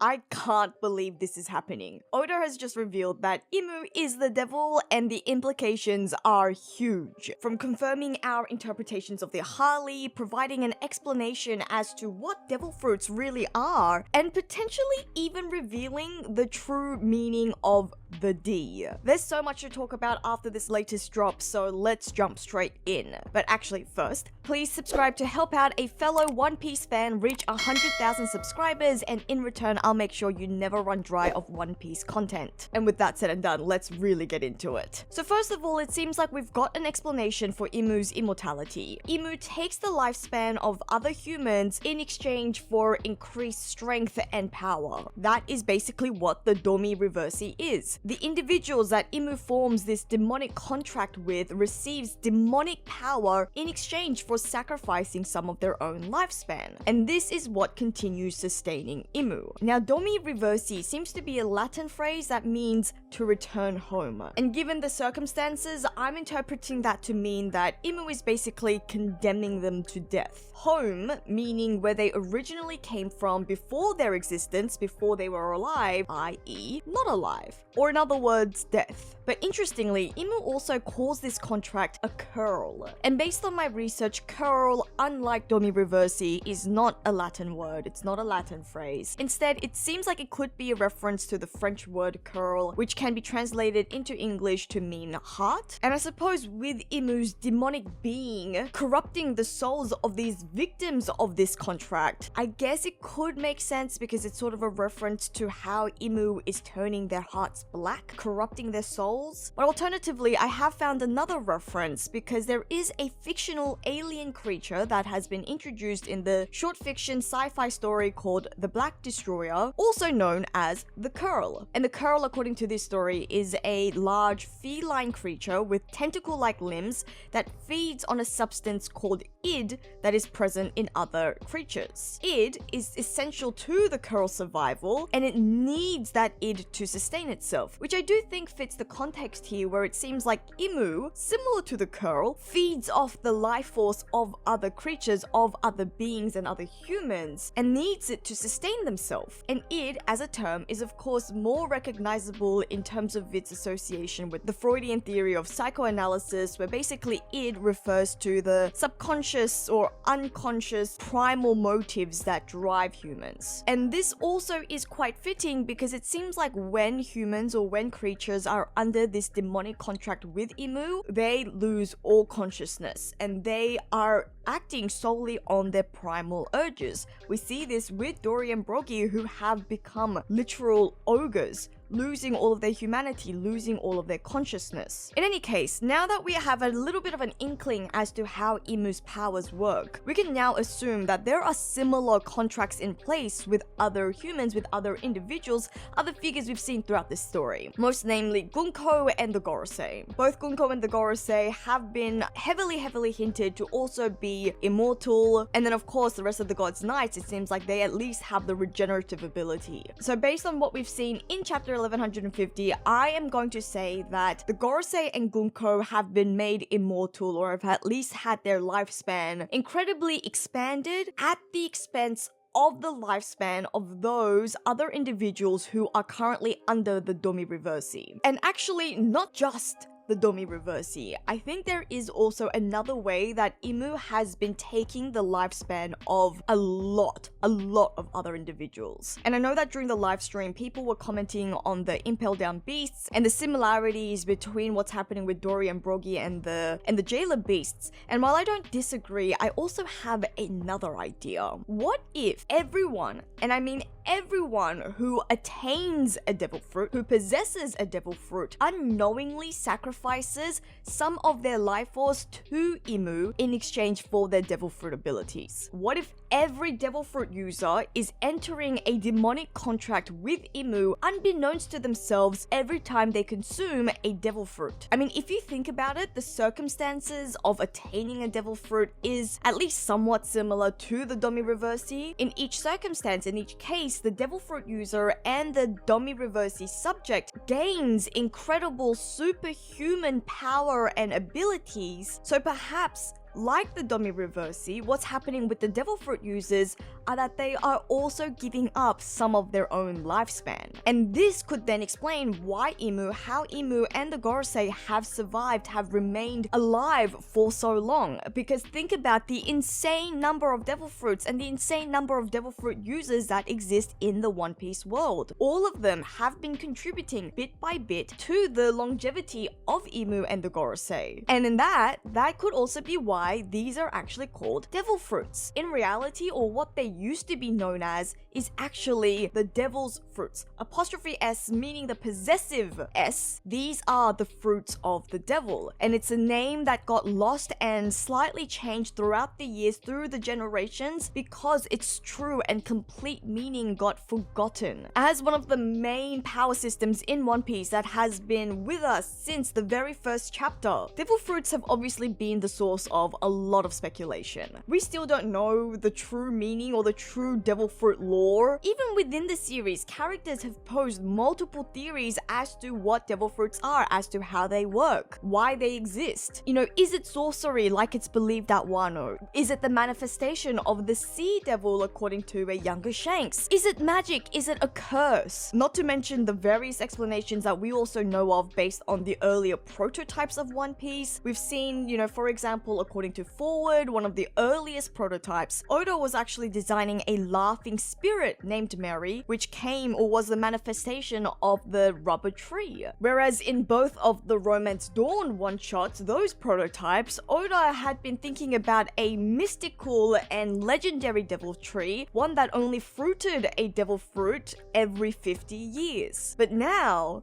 I can't believe this is happening. Oda has just revealed that Imu is the devil and the implications are huge. From confirming our interpretations of the Harley, providing an explanation as to what devil fruits really are, and potentially even revealing the true meaning of the D. There's so much to talk about after this latest drop, so let's jump straight in. But actually first, please subscribe to help out a fellow One Piece fan reach 100,000 subscribers, and in return I'll make sure you never run dry of One Piece content. And with that said and done, let's really get into it. So first of all, it seems like we've got an explanation for Imu's immortality. Imu takes the lifespan of other humans in exchange for increased strength and power. That is basically what the Domi Reversi is. The individuals that Imu forms this demonic contract with receives demonic power in exchange for sacrificing some of their own lifespan. And this is what continues sustaining Imu. Now, Domi Reversi seems to be a Latin phrase that means to return home. And given the circumstances, I'm interpreting that to mean that Imu is basically condemning them to death. Home meaning where they originally came from before their existence, before they were alive, i.e. not alive. Or in other words, death. But interestingly, Imu also calls this contract a curl. And based on my research, curl, unlike Domi Reversi, is not a Latin word, it's not a Latin phrase. Instead, it seems like it could be a reference to the French word curl, which can be translated into English to mean heart. And I suppose with Imu's demonic being corrupting the souls of these victims of this contract, I guess it could make sense because it's sort of a reference to how Imu is turning their hearts black, corrupting their souls. But alternatively, I have found another reference because there is a fictional alien creature that has been introduced in the short fiction sci-fi story called The Black Destroyer, also known as the Curl. And the Curl, according to this story, is a large feline creature with tentacle-like limbs that feeds on a substance called id that is present in other creatures. Id is essential to the Curl's survival, and it needs that id to sustain itself, which I do think fits the context here, where it seems like Imu, similar to the Curl, feeds off the life force of other creatures, of other beings and other humans, and needs it to sustain themselves. And id, as a term, is of course more recognizable in terms of its association with the Freudian theory of psychoanalysis, where basically id refers to the subconscious or unconscious primal motives that drive humans. And this also is quite fitting because it seems like when humans or when creatures are under this demonic contract with Imu, they lose all consciousness and they are acting solely on their primal urges. We see this with Dory and Brogy, who have become literal ogres, losing all of their humanity, losing all of their consciousness. In any case, now that we have a little bit of an inkling as to how Imu's powers work, we can now assume that there are similar contracts in place with other humans, with other individuals, other figures we've seen throughout this story. Most namely Gunko and the Gorosei. Both Gunko and the Gorosei have been heavily hinted to also be immortal, and then of course the rest of the God's Knights, it seems like they at least have the regenerative ability. So based on what we've seen in chapter 1150, I am going to say that the Gorosei and Gunko have been made immortal, or have at least had their lifespan incredibly expanded at the expense of the lifespan of those other individuals who are currently under the Domi Reversi. And actually, not just the Domi Reversi. I think there is also another way that Imu has been taking the lifespan of a lot of other individuals. And I know that during the live stream, people were commenting on the Impel Down beasts and the similarities between what's happening with Dory and Brogy and the Jailer beasts. And while I don't disagree, I also have another idea. What if everyone, and I mean everyone who attains a devil fruit, who possesses a devil fruit, unknowingly sacrifices some of their life force to Imu in exchange for their devil fruit abilities? What if every devil fruit user is entering a demonic contract with Imu unbeknownst to themselves every time they consume a devil fruit? I mean, if you think about it, the circumstances of attaining a devil fruit is at least somewhat similar to the Domi Reversi. In each circumstance, in each case, the devil fruit user and the Domi Reversi subject gains incredible superhuman power and abilities. So perhaps Like the Domi Reversi, what's happening with the Devil Fruit users are that they are also giving up some of their own lifespan. And this could then explain why how Imu and the Gorosei have survived, have remained alive for so long. Because think about the insane number of Devil Fruits and the insane number of Devil Fruit users that exist in the One Piece world. All of them have been contributing bit by bit to the longevity of Imu and the Gorosei. And in that could also be why these are actually called Devil Fruits. In reality, or what they used to be known as, is actually the Devil's Fruits. Apostrophe S meaning the possessive S. These are the fruits of the devil. And it's a name that got lost and slightly changed throughout the years, through the generations, because its true and complete meaning got forgotten. As one of the main power systems in One Piece that has been with us since the very first chapter, Devil Fruits have obviously been the source of a lot of speculation. We still don't know the true meaning or the true Devil Fruit lore. Even within the series, characters have posed multiple theories as to what Devil Fruits are, as to how they work, why they exist. Is it sorcery like it's believed at Wano? Is it the manifestation of the Sea Devil according to a younger Shanks? Is it magic? Is it a curse? Not to mention the various explanations that we also know of based on the earlier prototypes of One Piece. We've seen, for example, according to Forward, one of the earliest prototypes, Oda was actually designing a laughing spirit named Mary, which came or was the manifestation of the rubber tree. Whereas in both of the Romance Dawn one-shots, those prototypes, Oda had been thinking about a mystical and legendary devil tree, one that only fruited a devil fruit every 50 years. But now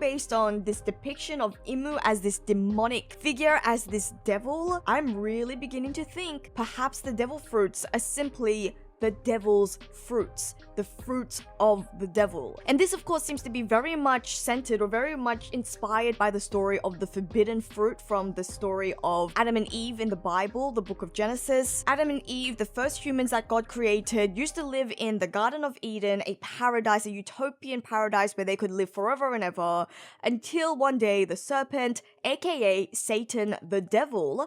based on this depiction of Imu as this demonic figure, as this devil, I'm really beginning to think perhaps the devil fruits are simply the devil's fruits, the fruits of the devil. And this of course seems to be very much centered or very much inspired by the story of the forbidden fruit from the story of Adam and Eve in the Bible, the book of Genesis. Adam and Eve, the first humans that God created, used to live in the Garden of Eden, a paradise, a utopian paradise where they could live forever and ever, until one day the serpent, aka Satan, the devil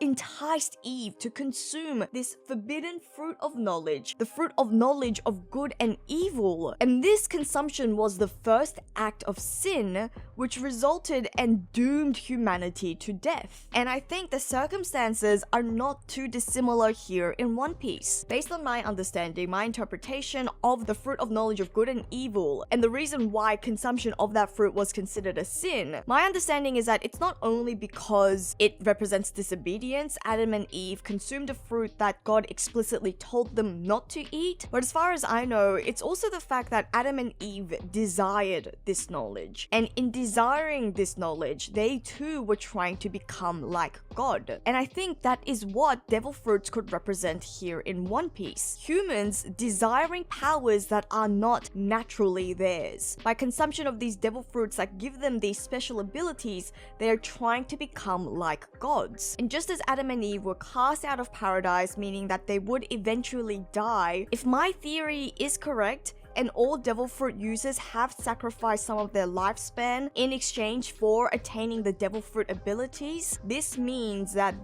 enticed Eve to consume this forbidden fruit of knowledge, the fruit of knowledge of good and evil. And this consumption was the first act of sin, which resulted and doomed humanity to death. And I think the circumstances are not too dissimilar here in One Piece. Based on my understanding, my interpretation of the fruit of knowledge of good and evil, and the reason why consumption of that fruit was considered a sin, my understanding is that it's not only because it represents disobedience. Adam and Eve consumed a fruit that God explicitly told them not to eat, but as far as I know, it's also the fact that Adam and Eve desired this knowledge. And in desiring this knowledge, they too were trying to become like God. And I think that is what devil fruits could represent here in One Piece. Humans desiring powers that are not naturally theirs. By consumption of these devil fruits that give them these special abilities, they are trying to become like gods. And just as Adam and Eve were cast out of paradise, meaning that they would eventually die, if my theory is correct, and all devil fruit users have sacrificed some of their lifespan in exchange for attaining the devil fruit abilities, this means that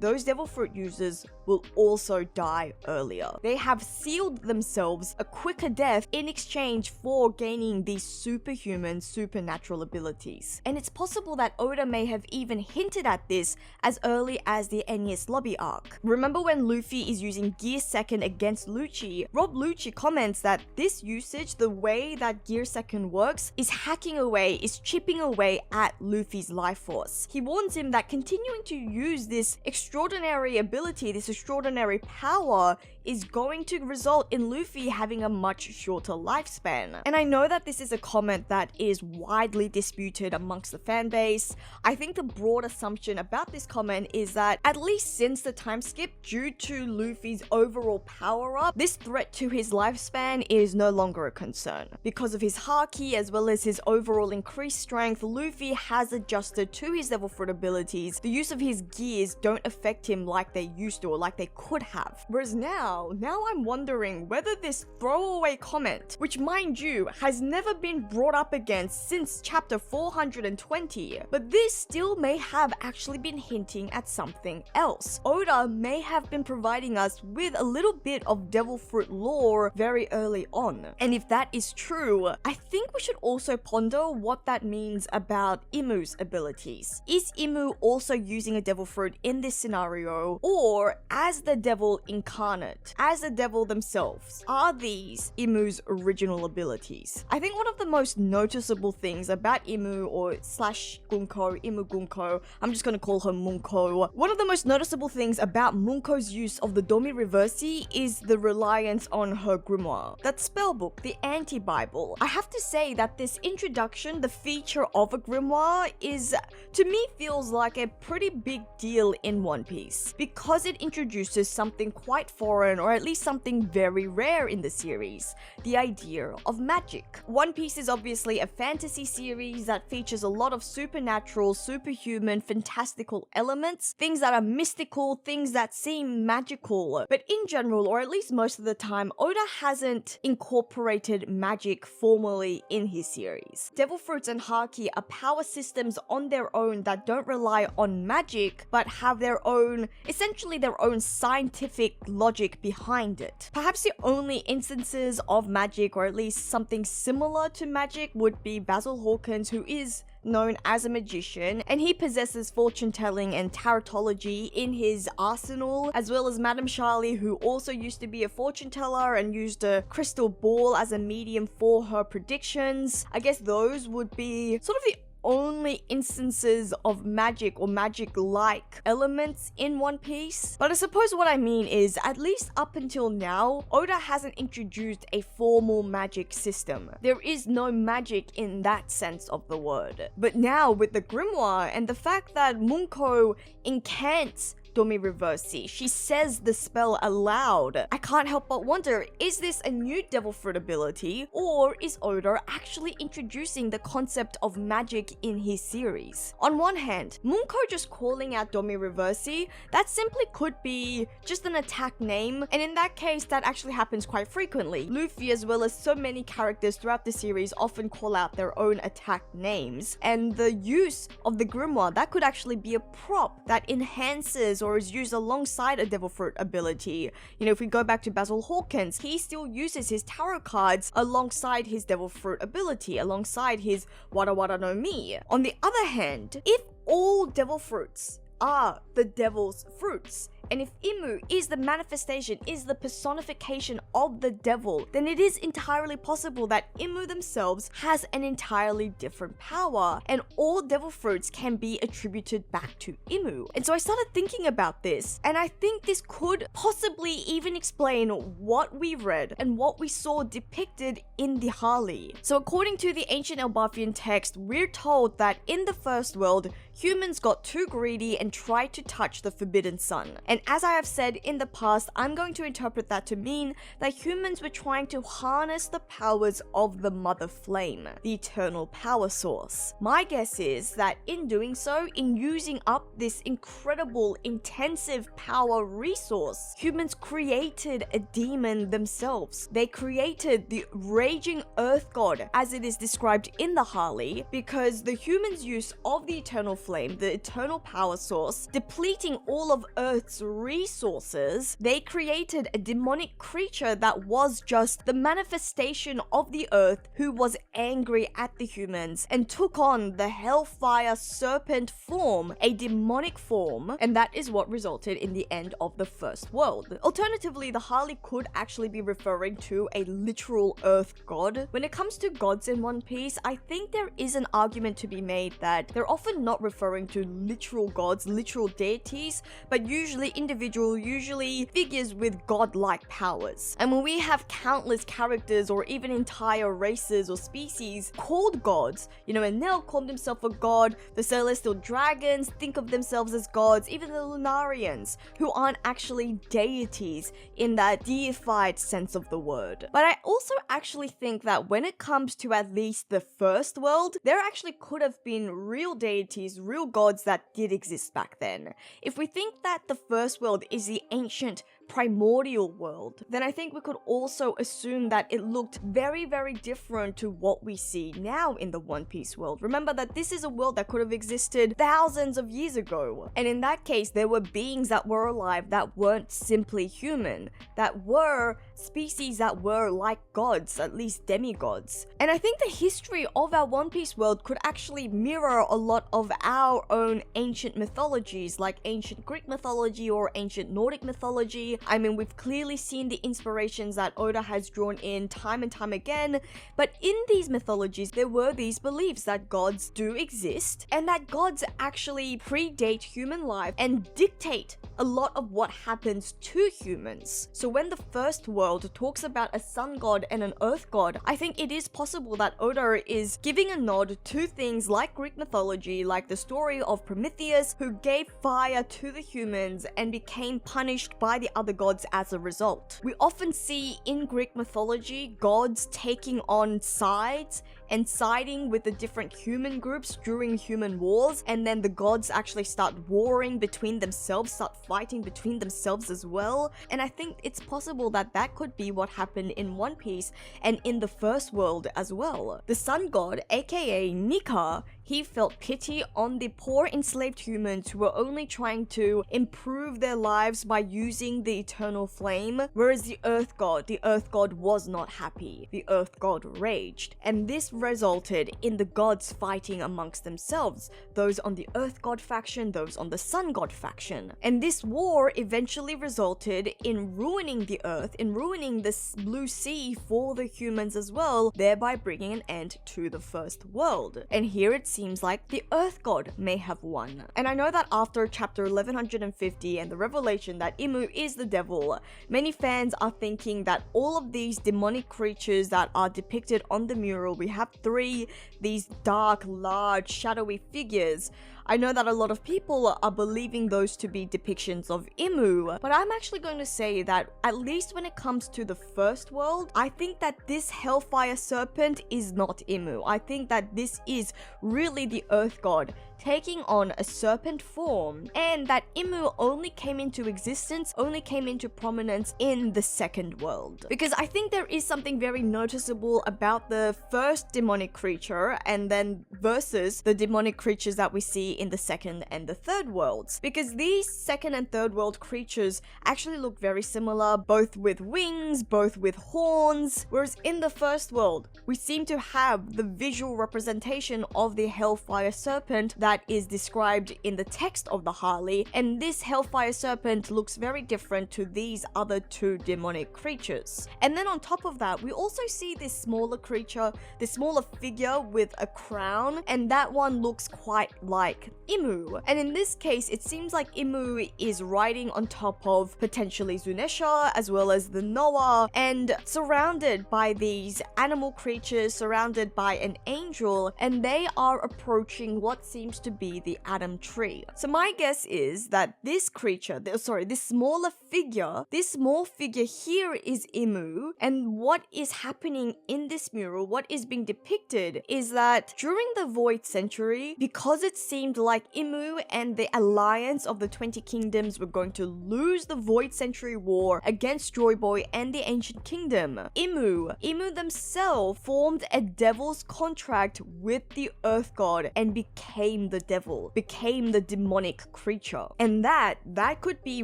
those devil fruit users, will also die earlier. They have sealed themselves a quicker death in exchange for gaining these superhuman, supernatural abilities. And it's possible that Oda may have even hinted at this as early as the Enies Lobby arc. Remember when Luffy is using Gear Second against Lucci? Rob Lucci comments that this usage, the way that Gear Second works, is hacking away, is chipping away at Luffy's life force. He warns him that continuing to use this extraordinary ability, this extraordinary power, is going to result in Luffy having a much shorter lifespan. And I know that this is a comment that is widely disputed amongst the fan base. I think the broad assumption about this comment is that at least since the time skip, due to Luffy's overall power up, this threat to his lifespan is no longer a concern. Because of his haki as well as his overall increased strength, Luffy has adjusted to his devil fruit abilities. The use of his gears don't affect him like they used to or like they could have. Whereas now I'm wondering whether this throwaway comment, which mind you has never been brought up again since chapter 420, but this still may have actually been hinting at something else. Oda may have been providing us with a little bit of devil fruit lore very early on. And if that is true, I think we should also ponder what that means about Imu's abilities. Is Imu also using a devil fruit in this scenario, or as the devil incarnate, as the devil themselves, are these Imu's original abilities? I think one of the most noticeable things about Imu or slash Gunko, Imu Gunko, I'm just gonna call her Munko. One of the most noticeable things about Munko's use of the Domi Reversi is the reliance on her grimoire. That spellbook, the anti-Bible. I have to say that this introduction, the feature of a grimoire, is, to me, feels like a pretty big deal in One Piece, because it introduces something quite foreign, or at least something very rare in the series, the idea of magic. One Piece is obviously a fantasy series that features a lot of supernatural, superhuman, fantastical elements, things that are mystical, things that seem magical, but in general, or at least most of the time, Oda hasn't incorporated magic formally in his series. Devil fruits and haki are power systems on their own that don't rely on magic, but have their own, essentially their own scientific logic behind it. Perhaps the only instances of magic, or at least something similar to magic, would be Basil Hawkins, who is known as a magician, and he possesses fortune telling and tarotology in his arsenal, as well as Madame Charlie, who also used to be a fortune teller and used a crystal ball as a medium for her predictions. I guess those would be sort of the only instances of magic or magic-like elements in One Piece. But I suppose what I mean is, at least up until now, Oda hasn't introduced a formal magic system. There is no magic in that sense of the word. But now, with the grimoire and the fact that Munko incants Domi Reversi, she says the spell aloud, I can't help but wonder, is this a new devil fruit ability, or is Oda actually introducing the concept of magic in his series? On one hand, Munko just calling out Domi Reversi, that simply could be just an attack name, and in that case that actually happens quite frequently. Luffy, as well as so many characters throughout the series, often call out their own attack names, and the use of the grimoire, that could actually be a prop that enhances or is used alongside a devil fruit ability. You know, if we go back to Basil Hawkins, he still uses his tarot cards alongside his devil fruit ability, alongside his Wada Wada no Mi. On the other hand, if all devil fruits are the devil's fruits, and if Imu is the manifestation, is the personification of the devil, then it is entirely possible that Imu themselves has an entirely different power, and all devil fruits can be attributed back to Imu. And so I started thinking about this, and I think this could possibly even explain what we read and what we saw depicted in the Harley. So according to the ancient Elbathian text, we're told that in the first world, humans got too greedy and tried to touch the forbidden sun. And as I have said in the past, I'm going to interpret that to mean that humans were trying to harness the powers of the mother flame, the eternal power source. My guess is that in doing so, in using up this incredible, intensive power resource, humans created a demon themselves. They created the raging earth god, as it is described in the Harley, because the humans' use of the eternal flame, the eternal power source, depleting all of Earth's resources, they created a demonic creature that was just the manifestation of the Earth, who was angry at the humans and took on the hellfire serpent form, a demonic form, and that is what resulted in the end of the first world. Alternatively, the Harley could actually be referring to a literal Earth god. When it comes to gods in One Piece, I think there is an argument to be made that they're often not referring to literal gods, literal deities, but usually usually figures with godlike powers. And when we have countless characters or even entire races or species called gods, Enel called himself a god, the celestial dragons think of themselves as gods, even the Lunarians, who aren't actually deities in that deified sense of the word. But I also actually think that when it comes to at least the first world, there actually could have been real deities, real gods that did exist back then. If we think that the first world is the ancient primordial world, then I think we could also assume that it looked very, very different to what we see now in the One Piece world. Remember that this is a world that could have existed thousands of years ago. And in that case, there were beings that were alive that weren't simply human, that were species that were like gods, at least demigods. And I think the history of our One Piece world could actually mirror a lot of our own ancient mythologies, like ancient Greek mythology or ancient Nordic mythology. I mean, we've clearly seen the inspirations that Oda has drawn in time and time again, but in these mythologies, there were these beliefs that gods do exist and that gods actually predate human life and dictate a lot of what happens to humans. So when the first world talks about a sun god and an earth god, I think it is possible that Oda is giving a nod to things like Greek mythology, like the story of Prometheus, who gave fire to the humans and became punished by the other gods as a result. We often see in Greek mythology gods taking on sides and siding with the different human groups during human wars, and then the gods actually start warring between themselves, start fighting between themselves as well. And I think it's possible that that could be what happened in One Piece and in the first world as well. The sun god, aka Nika, he felt pity on the poor enslaved humans who were only trying to improve their lives by using the eternal flame, whereas the earth god was not happy. The earth god raged, and this resulted in the gods fighting amongst themselves, those on the earth god faction, those on the sun god faction. And this war eventually resulted in ruining the earth, in ruining this blue sea for the humans as well, thereby bringing an end to the first world. And here it seems like the earth god may have won. And I know that after chapter 1150 and the revelation that Imu is the devil, many fans are thinking that all of these demonic creatures that are depicted on the mural, we have three, these dark, large, shadowy figures. I know that a lot of people are believing those to be depictions of Imu, but I'm actually going to say that at least when it comes to the first world, I think that this Hellfire Serpent is not Imu. I think that this is really the Earth God taking on a serpent form, and that Imu only came into existence, only came into prominence in the second world. Because I think there is something very noticeable about the first demonic creature and then versus the demonic creatures that we see in the second and the third worlds. Because these second and third world creatures actually look very similar, both with wings, both with horns, whereas in the first world, we seem to have the visual representation of the Hellfire Serpent that is described in the text of the Harley, and this Hellfire Serpent looks very different to these other two demonic creatures. And then on top of that, we also see this smaller creature, this smaller figure with a crown, and that one looks quite like Imu. And in this case, it seems like Imu is riding on top of potentially Zunesha, as well as the Noah, and surrounded by these animal creatures, surrounded by an angel, and they are approaching what seems to be the Adam Tree. So my guess is that this creature, this smaller figure, this small figure here is Imu, and what is happening in this mural, what is being depicted is that during the Void Century, because it seemed like Imu and the alliance of the 20 kingdoms were going to lose the Void Century War against Joy Boy and the Ancient Kingdom, Imu themselves formed a devil's contract with the Earth God and became the devil, became the demonic creature. And that could be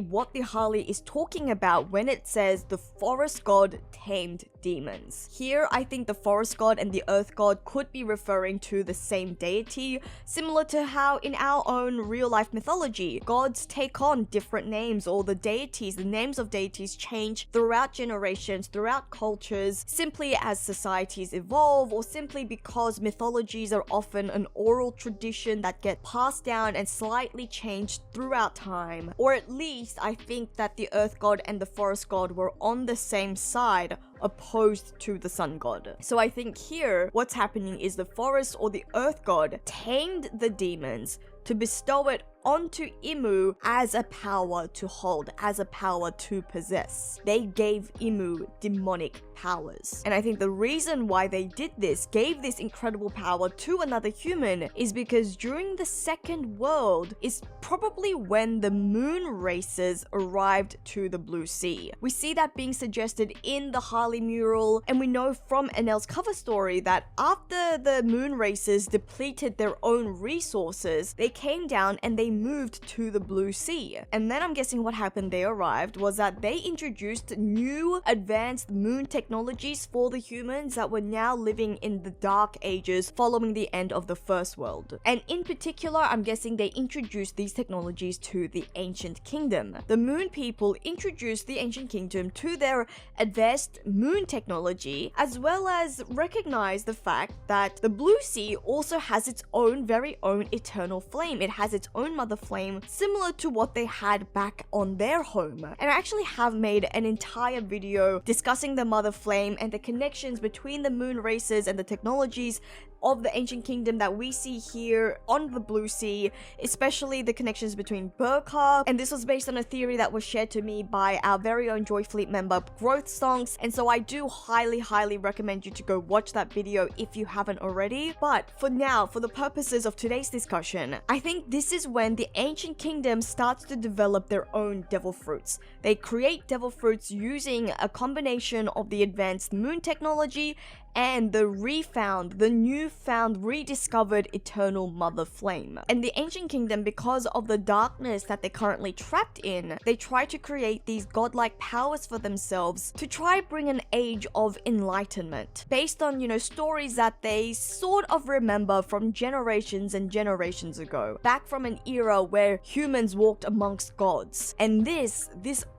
what the Harley is talking about when it says the forest god tamed demons. Here, I think the forest god and the earth god could be referring to the same deity, similar to how in our own real-life mythology, gods take on different names, or the names of deities change throughout generations, throughout cultures, simply as societies evolve, or simply because mythologies are often an oral tradition that get passed down and slightly changed throughout time. Or at least, I think that the earth god and the forest god were on the same side, opposed to the sun god. So I think here, what's happening is the forest or the earth god tamed the demons to bestow it onto Imu as a power to hold, as a power to possess. They gave Imu demonic powers. And I think the reason why they did this, gave this incredible power to another human, is because during the Second World is probably when the moon races arrived to the Blue Sea. We see that being suggested in the Harley mural, and we know from Enel's cover story that after the moon races depleted their own resources, they came down and they moved to the Blue Sea. And then I'm guessing what happened, they arrived, was that they introduced new advanced moon technologies for the humans that were now living in the Dark Ages following the end of the First World. And in particular, I'm guessing they introduced these technologies to the Ancient Kingdom. The moon people introduced the Ancient Kingdom to their advanced moon technology, as well as recognize the fact that the Blue Sea also has its own very own eternal flame. It has its own mother flame, similar to what they had back on their home. And I actually have made an entire video discussing the mother flame and the connections between the moon races and the technologies of the Ancient Kingdom that we see here on the Blue Sea, especially the connections between Burka. And this was based on a theory that was shared to me by our very own JoyFleet member Growth Songs, and so I do highly recommend you to go watch that video if you haven't already. But for now, for the purposes of today's discussion, I think this is when the Ancient Kingdom starts to develop their own devil fruits. They create devil fruits using a combination of the advanced moon technology and the newfound, rediscovered eternal mother flame. And the Ancient Kingdom, because of the darkness that they're currently trapped in, they try to create these godlike powers for themselves to try bring an age of enlightenment based on, stories that they sort of remember from generations and generations ago, back from an era where humans walked amongst gods. And this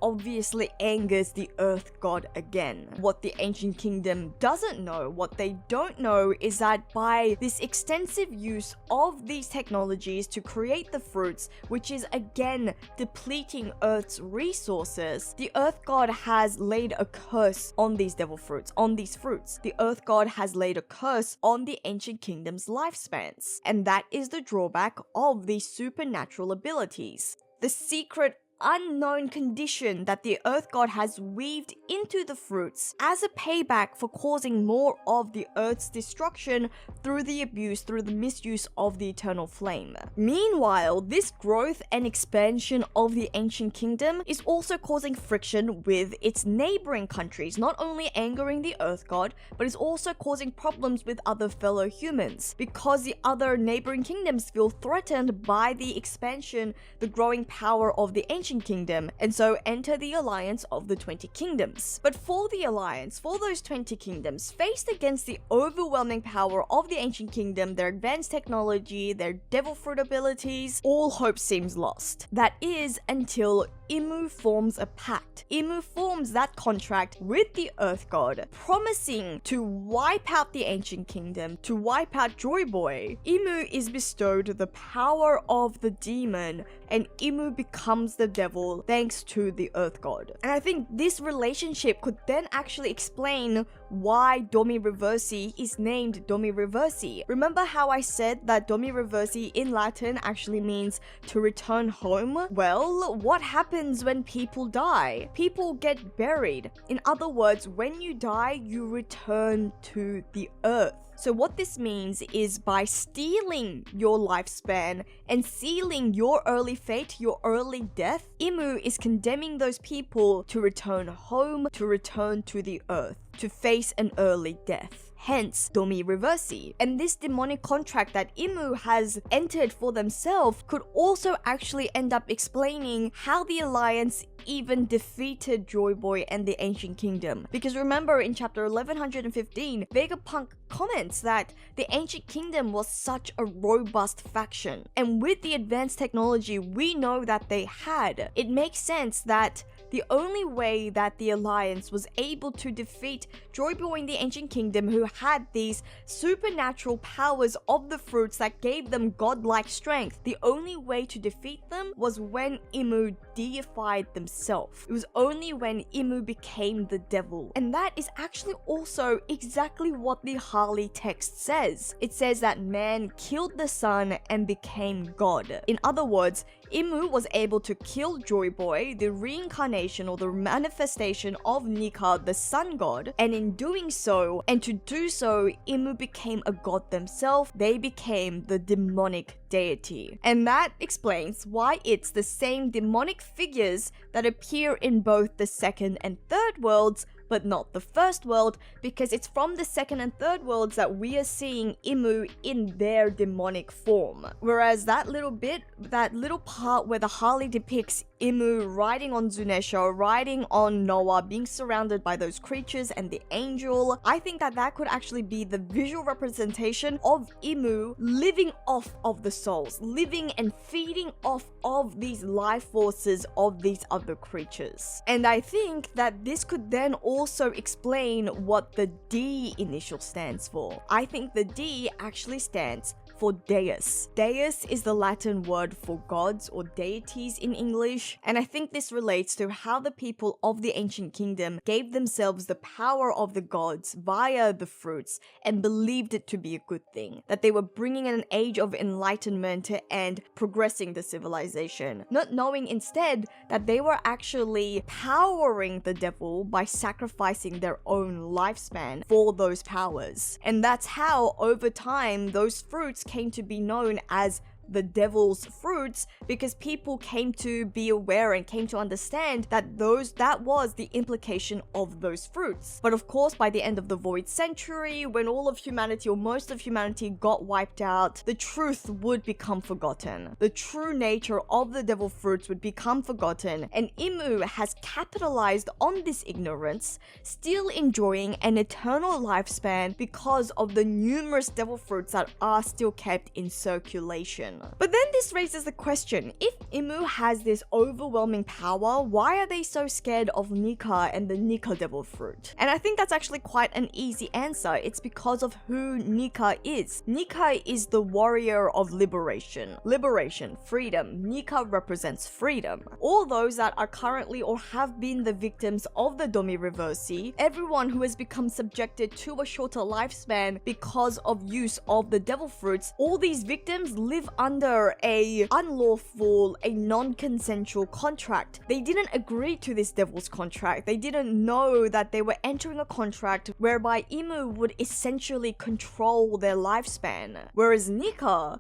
obviously angers the Earth God again. What the Ancient Kingdom doesn't know, what they don't know, is that by this extensive use of these technologies to create the fruits, which is again depleting Earth's resources, the Earth God has laid a curse on these devil fruits, on these fruits. The Earth God has laid a curse on the Ancient Kingdom's lifespans. And that is the drawback of these supernatural abilities. The secret unknown condition that the Earth God has weaved into the fruits as a payback for causing more of the Earth's destruction through the abuse, through the misuse of the eternal flame. Meanwhile, this growth and expansion of the Ancient Kingdom is also causing friction with its neighboring countries, not only angering the Earth God, but is also causing problems with other fellow humans, because the other neighboring kingdoms feel threatened by the expansion, the growing power of the Ancient Kingdom, and so enter the alliance of the 20 kingdoms. But for the alliance, for those 20 kingdoms, faced against the overwhelming power of the Ancient Kingdom, their advanced technology, their devil fruit abilities, all hope seems lost. That is until Imu forms a pact. Imu forms that contract with the Earth God, promising to wipe out the Ancient Kingdom, to wipe out Joy Boy. Imu is bestowed the power of the demon, and Imu becomes the devil thanks to the Earth God. And I think this relationship could then actually explain why Domi Reversi is named Domi Reversi. Remember how I said that Domi Reversi in Latin actually means to return home? Well, what happens when people die? People get buried. In other words, when you die, you return to the earth. So what this means is by stealing your lifespan and sealing your early fate, your early death, Imu is condemning those people to return home, to return to the earth, to face an early death. hence Domi Reversi. And this demonic contract that Imu has entered for themselves could also actually end up explaining how the Alliance even defeated Joy Boy and the Ancient Kingdom. Because remember, in chapter 1115, Vegapunk comments that the Ancient Kingdom was such a robust faction, and with the advanced technology we know that they had, it makes sense that the only way that the Alliance was able to defeat Joy Boy and the Ancient Kingdom, who had these supernatural powers of the fruits that gave them godlike strength, the only way to defeat them was when Imu deified themselves. It was only when Imu became the devil. And that is actually also exactly what the Harley text says. It says that man killed the sun and became God. In other words, Imu was able to kill Joy Boy, the reincarnation or the manifestation of Nika, the sun god, and in doing so, and to do so, Imu became a god themselves. They became the demonic deity. And that explains why it's the same demonic figures that appear in both the second and third worlds, but not the first world, because it's from the second and third worlds that we are seeing Imu in their demonic form. Whereas that little part where the Harley depicts Imu riding on Zunesha, riding on Noah, being surrounded by those creatures and the angel, I think that that could actually be the visual representation of Imu living off of the souls, living and feeding off of these life forces of these other creatures. And I think that this could then also explain what the D initial stands for. I think the D actually stands for Deus. Deus is the Latin word for gods or deities in English, and I think this relates to how the people of the Ancient Kingdom gave themselves the power of the gods via the fruits and believed it to be a good thing, that they were bringing an age of enlightenment and progressing the civilization, not knowing instead that they were actually powering the devil by sacrificing their own lifespan for those powers. And that's how, over time, those fruits came to be known as the devil's fruits, because people came to be aware and came to understand that that was the implication of those fruits. But of course, by the end of the Void Century, when all of humanity or most of humanity got wiped out, the truth would become forgotten. The true nature of the devil fruits would become forgotten, and Imu has capitalized on this ignorance, still enjoying an eternal lifespan because of the numerous devil fruits that are still kept in circulation. But then this raises the question, if Imu has this overwhelming power, why are they so scared of Nika and the Nika devil fruit? And I think that's actually quite an easy answer. It's because of who Nika is. Nika is the warrior of liberation. Liberation, freedom. Nika represents freedom. All those that are currently or have been the victims of the Domi Reversi, everyone who has become subjected to a shorter lifespan because of use of the devil fruits, all these victims live under a unlawful, a non-consensual contract. They didn't agree to this devil's contract. They didn't know that they were entering a contract whereby Imu would essentially control their lifespan. Whereas Nika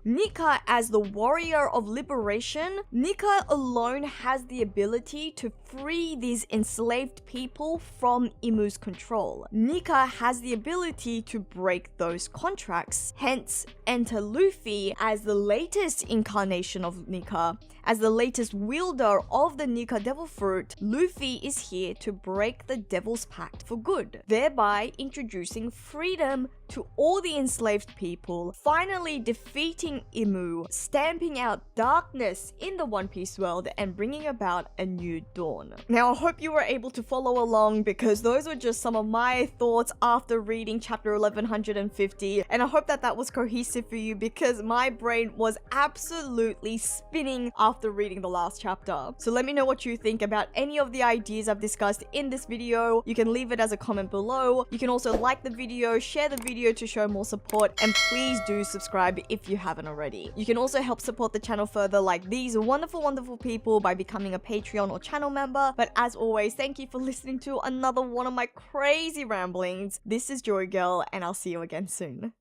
as the warrior of liberation, Nika alone has the ability to free these enslaved people from Imu's control. Nika has the ability to break those contracts. Hence, enter Luffy as the latest incarnation of Nika. As the latest wielder of the Nika Devil Fruit, Luffy is here to break the Devil's Pact for good, thereby introducing freedom to all the enslaved people, finally defeating Imu, stamping out darkness in the One Piece world, and bringing about a new dawn. Now, I hope you were able to follow along, because those were just some of my thoughts after reading chapter 1150, and I hope that that was cohesive for you, because my brain was absolutely spinning after reading the last chapter. So let me know what you think about any of the ideas I've discussed in this video. You can leave it as a comment below. You can also like the video, share the video to show more support, and please do subscribe if you haven't already. You can also help support the channel further like these wonderful people by becoming a Patreon or channel member. But as always, thank you for listening to another one of my crazy ramblings. This is JoyGirl, and I'll see you again soon.